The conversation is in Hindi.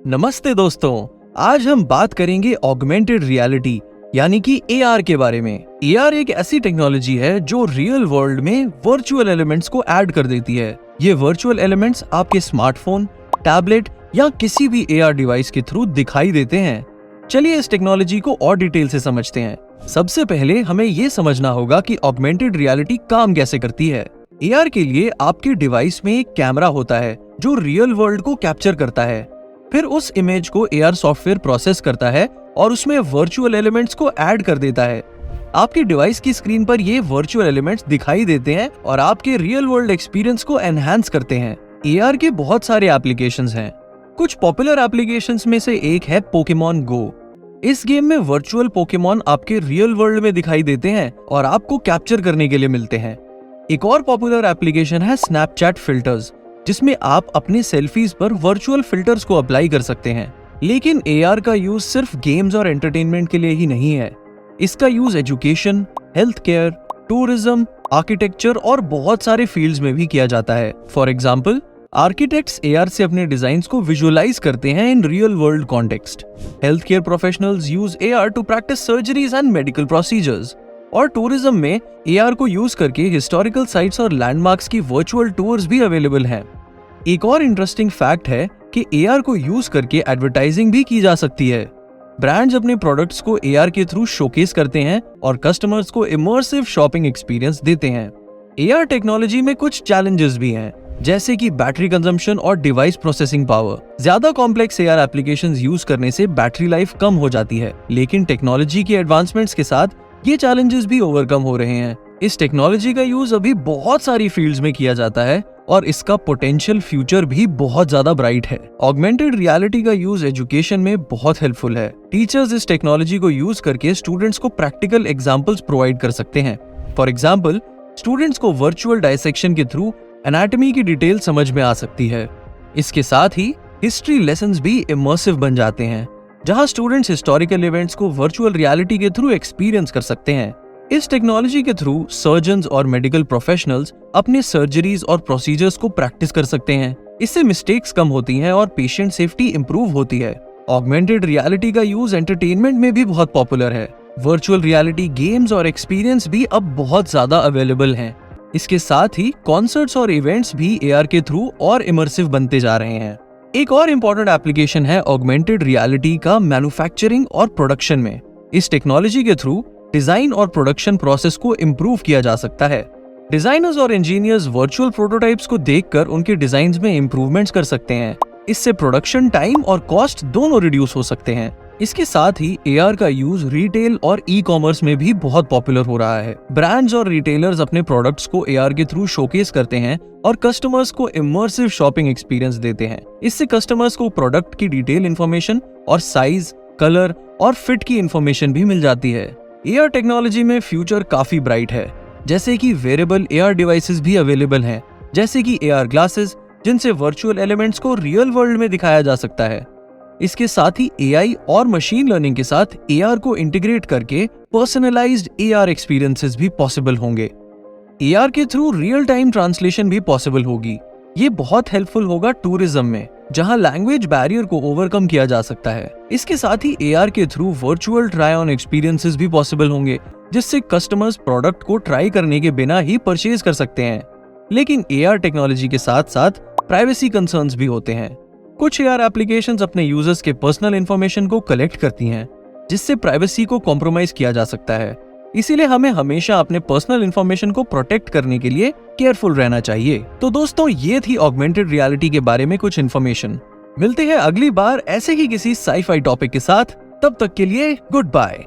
नमस्ते दोस्तों, आज हम बात करेंगे ऑगमेंटेड रियलिटी यानी कि AR के बारे में। AR एक ऐसी टेक्नोलॉजी है जो रियल वर्ल्ड में वर्चुअल एलिमेंट्स को ऐड कर देती है। ये वर्चुअल एलिमेंट्स आपके स्मार्टफोन, टैबलेट या किसी भी AR डिवाइस के थ्रू दिखाई देते हैं। चलिए इस टेक्नोलॉजी को और डिटेल से समझते हैं। सबसे पहले हमें ये समझना होगा कि ऑगमेंटेड रियलिटी काम कैसे करती है। AR के लिए आपके डिवाइस में एक कैमरा होता है जो रियल वर्ल्ड को कैप्चर करता है। फिर उस इमेज को AR सॉफ्टवेयर प्रोसेस करता है और उसमें वर्चुअल एलिमेंट्स को ऐड कर देता है। आपके डिवाइस की स्क्रीन पर ये वर्चुअल एलिमेंट्स दिखाई देते हैं और आपके रियल वर्ल्ड एक्सपीरियंस को एनहांस करते हैं। AR के बहुत सारे एप्लीकेशंस हैं। कुछ पॉपुलर एप्लीकेशंस में से एक है पोकेमॉन गो। इस गेम में वर्चुअल पोकेमॉन आपके रियल वर्ल्ड में दिखाई देते हैं और आपको कैप्चर करने के लिए मिलते हैं। एक और पॉपुलर एप्लीकेशन है स्नैपचैट फिल्टर्स, जिसमें आप अपने सेल्फीज पर वर्चुअल फिल्टर्स को अप्लाई कर सकते हैं। लेकिन AR का यूज सिर्फ गेम्स और एंटरटेनमेंट के लिए ही नहीं है। इसका use education, health care, tourism, architecture और बहुत सारे फील्ड्स में भी किया जाता है। फॉर एग्जाम्पल, आर्किटेक्ट्स AR से अपने डिजाइन्स को विजुअलाइज करते हैं in real world context. Healthcare professionals use AR to practise surgeries and medical procedures. और टूरिज्म में AR को यूज करके हिस्टोरिकल साइट्स और लैंडमार्क्स की वर्चुअल टूर्स भी अवेलेबल हैं। एक और इंटरेस्टिंग फैक्ट है कि AR को यूज करके एडवर्टाइजिंग भी की जा सकती है। ब्रांड्स अपने प्रोडक्ट्स को AR के थ्रू शोकेस करते हैं और कस्टमर्स को इमर्सिव शॉपिंग एक्सपीरियंस देते हैं। AR टेक्नोलॉजी में कुछ चैलेंजेस भी हैं, जैसे कि बैटरी कंजम्पशन और डिवाइस प्रोसेसिंग पावर। ज्यादा कॉम्प्लेक्स AR एप्लीकेशंस यूज करने से बैटरी लाइफ कम हो जाती है, लेकिन टेक्नोलॉजी के एडवांसमेंट्स के साथ ये चैलेंजेस भी ओवरकम हो रहे हैं। इस टेक्नोलॉजी का यूज अभी बहुत सारी फील्ड्स में किया जाता है और इसका पोटेंशियल फ्यूचर भी बहुत ज्यादा ब्राइट है। ऑगमेंटेड रियलिटी का यूज एजुकेशन में बहुत हेल्पफुल है। टीचर्स इस टेक्नोलॉजी को यूज करके स्टूडेंट्स को प्रैक्टिकल एग्जांपल्स प्रोवाइड कर सकते हैं। फॉर एग्जांपल, स्टूडेंट्स को वर्चुअल डायसेक्शन के थ्रू एनाटॉमी की डिटेल समझ में आ सकती है। इसके साथ ही हिस्ट्री लेसन्स भी इमर्सिव बन जाते हैं, जहां स्टूडेंट्स हिस्टोरिकल इवेंट्स को वर्चुअल रियलिटी के थ्रू एक्सपीरियंस कर सकते हैं। इस टेक्नोलॉजी के थ्रू सर्जन्स और मेडिकल प्रोफेशनल्स अपने सर्जरीज और प्रोसीजर्स को प्रैक्टिस कर सकते हैं। इससे मिस्टेक्स कम होती हैं और पेशेंट सेफ्टी इंप्रूव होती है। ऑगमेंटेड रियलिटी का यूज एंटरटेनमेंट में भी बहुत पॉपुलर है। वर्चुअल रियलिटी गेम्स और एक्सपीरियंस भी अब बहुत ज्यादा अवेलेबल हैं। इसके साथ ही कॉन्सर्ट्स और इवेंट्स भी AR के थ्रू और इमर्सिव बनते जा रहे हैं। एक और इम्पोर्टेंट एप्लीकेशन है ऑगमेंटेड रियलिटी का मैन्युफैक्चरिंग और प्रोडक्शन में। इस टेक्नोलॉजी के थ्रू डिजाइन और प्रोडक्शन प्रोसेस को इम्प्रूव किया जा सकता है। डिजाइनर्स और इंजीनियर्स वर्चुअल प्रोटोटाइप्स को देखकर उनके डिजाइन्स में इम्प्रूवमेंट्स कर सकते हैं। इससे प्रोडक्शन टाइम और कॉस्ट दोनों रिड्यूस हो सकते हैं। इसके साथ ही AR का यूज रिटेल और ई-कॉमर्स में भी बहुत पॉपुलर हो रहा है। ब्रांड्स और रिटेलर्स अपने प्रोडक्ट्स को AR के थ्रू शोकेस करते हैं और कस्टमर्स को इमर्सिव शॉपिंग एक्सपीरियंस देते हैं। इससे कस्टमर्स को प्रोडक्ट की डिटेल इंफॉर्मेशन और साइज, कलर और फिट की इंफॉर्मेशन भी मिल जाती है। AR टेक्नोलॉजी में फ्यूचर काफी ब्राइट है, जैसे कि वेरेबल AR डिवाइसेस भी अवेलेबल हैं, जैसे कि AR ग्लासेस, जिनसे वर्चुअल एलिमेंट्स को रियल वर्ल्ड में दिखाया जा सकता है। इसके साथ ही AI और मशीन लर्निंग के साथ AR को इंटीग्रेट करके पर्सनलाइज्ड AR एक्सपीरियंसेस भी पॉसिबल होंगे। AR के थ्रू रियल टाइम ट्रांसलेशन भी पॉसिबल होगी। ये बहुत हेल्पफुल होगा टूरिज्म में, जहां लैंग्वेज बैरियर को ओवरकम किया जा सकता है। इसके साथ ही AR के through virtual try on experiences भी पॉसिबल होंगे, जिससे कस्टमर्स प्रोडक्ट को ट्राई करने के बिना ही परचेज कर सकते हैं। लेकिन AR टेक्नोलॉजी के साथ साथ प्राइवेसी कंसर्न्स भी होते हैं। कुछ AR एप्लीकेशंस अपने यूजर्स के पर्सनल इंफॉर्मेशन को कलेक्ट करती हैं, जिससे प्राइवेसी को कॉम्प्रोमाइज किया जा सकता है। इसीलिए हमें हमेशा अपने पर्सनल इंफॉर्मेशन को प्रोटेक्ट करने के लिए केयरफुल रहना चाहिए। तो दोस्तों, ये थी ऑगमेंटेड रियलिटी के बारे में कुछ इन्फॉर्मेशन। मिलते हैं अगली बार ऐसे ही किसी साई-फाई टॉपिक के साथ। तब तक के लिए गुड बाय।